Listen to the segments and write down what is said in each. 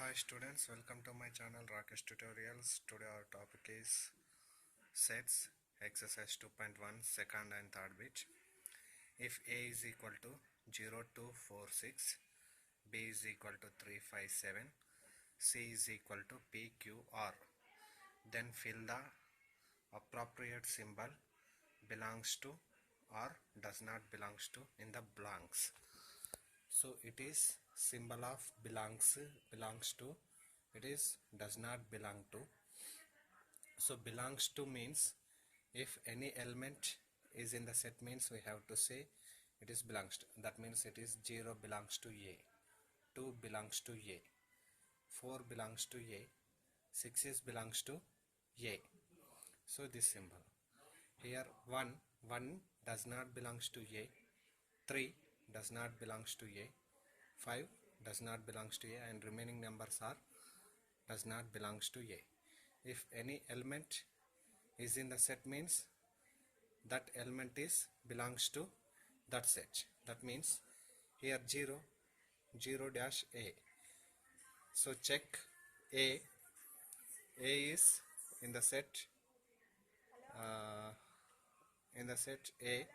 Hi students, welcome to my channel Rakesh Tutorials. Today our topic is sets, exercise 2.1, second and third bit. If A is equal to 0246, B is equal to 357, C is equal to PQR, then fill the appropriate symbol belongs to or does not belongs to in the blanks. So it is symbol of belongs to, it is does not belong to. So belongs to means if any element is in the set means we have to say it is belongs to. That means it is 0 belongs to A, 2 belongs to A, 4 belongs to A, 6 is belongs to A. So this symbol. Here 1 does not belongs to A, 3 does not belongs to A, 5 does not belongs to A, and remaining numbers are does not belongs to A. If any element is in the set means that element is belongs to that set. That means here 0 dash A. So check A is in the set A,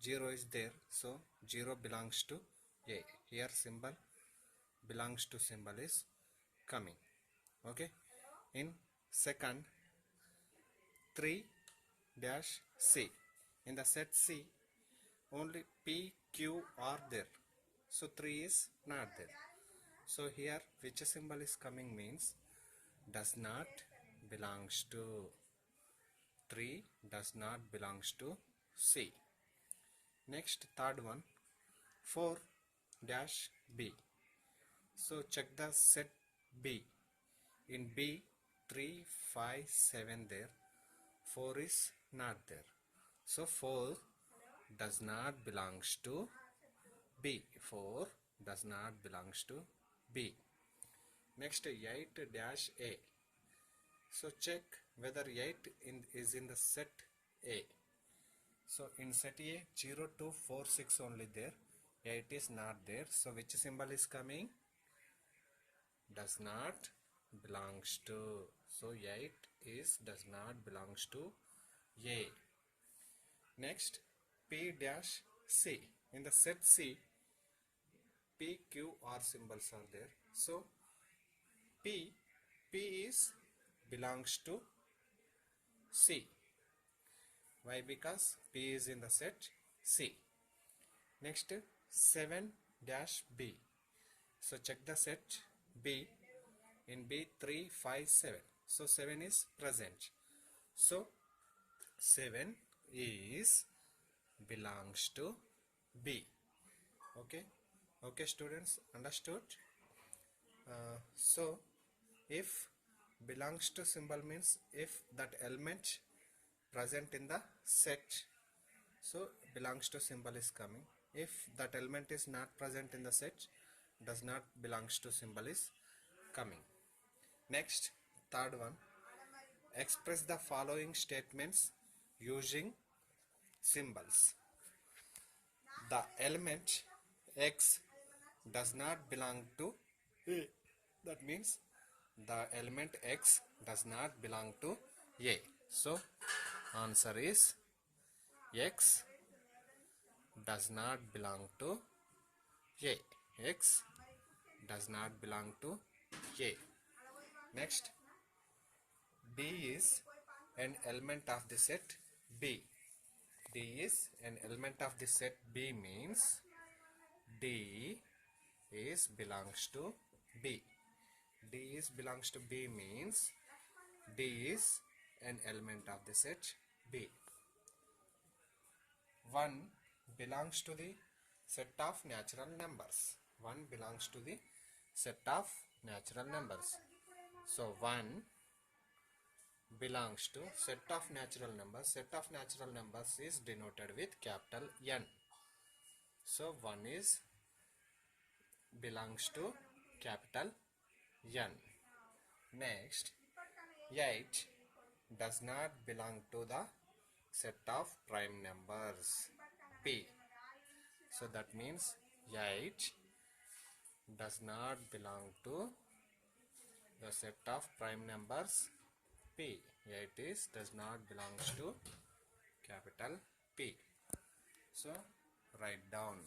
0 is there, so 0 belongs to A. Here symbol belongs to symbol is coming. Okay, in second 3 dash C. In the set C only P, Q are there, so 3 is not there. So here which symbol is coming means does not belongs to 3, does not belongs to C. Next third one 4 dash B. So check the set B. In B 3, 5, 7 there, 4 is not there. So 4 does not belongs to B. 4 does not belongs to B. Next 8 dash A. So check whether 8 is in the set A. So in set A 0, 2, 4, 6 only there, 8 is not there. So which symbol is coming? Does not belongs to. So 8 is does not belongs to A. Next P dash C. In the set C P, Q, R symbols are there. So P is belongs to C. Why? Because P is in the set C. Next 7 dash B. So check the set B. In B 3, 5, 7. So 7 is present. So 7 is belongs to B. Okay students, understood? So if belongs to symbol means if that element present in the set, so belongs to symbol is coming. If that element is not present in the set, does not belongs to symbol is coming. Next third one, express the following statements using symbols. The element X does not belong to A. That means the element X does not belong to A. So answer is X does not belong to A. X does not belong to A. Next D is an element of the set B. D is an element of the set B means D is belongs to B. D is belongs to B means D is an element of the set B. 1 belongs to the set of natural numbers. 1 belongs to the set of natural numbers. So 1 belongs to set of natural numbers. Set of natural numbers is denoted with capital N. So 1 is belongs to capital N. Next 8 does not belong to the set of prime numbers P. So that means 8 does not belong to the set of prime numbers P. 8 is does not belongs to capital P. So write down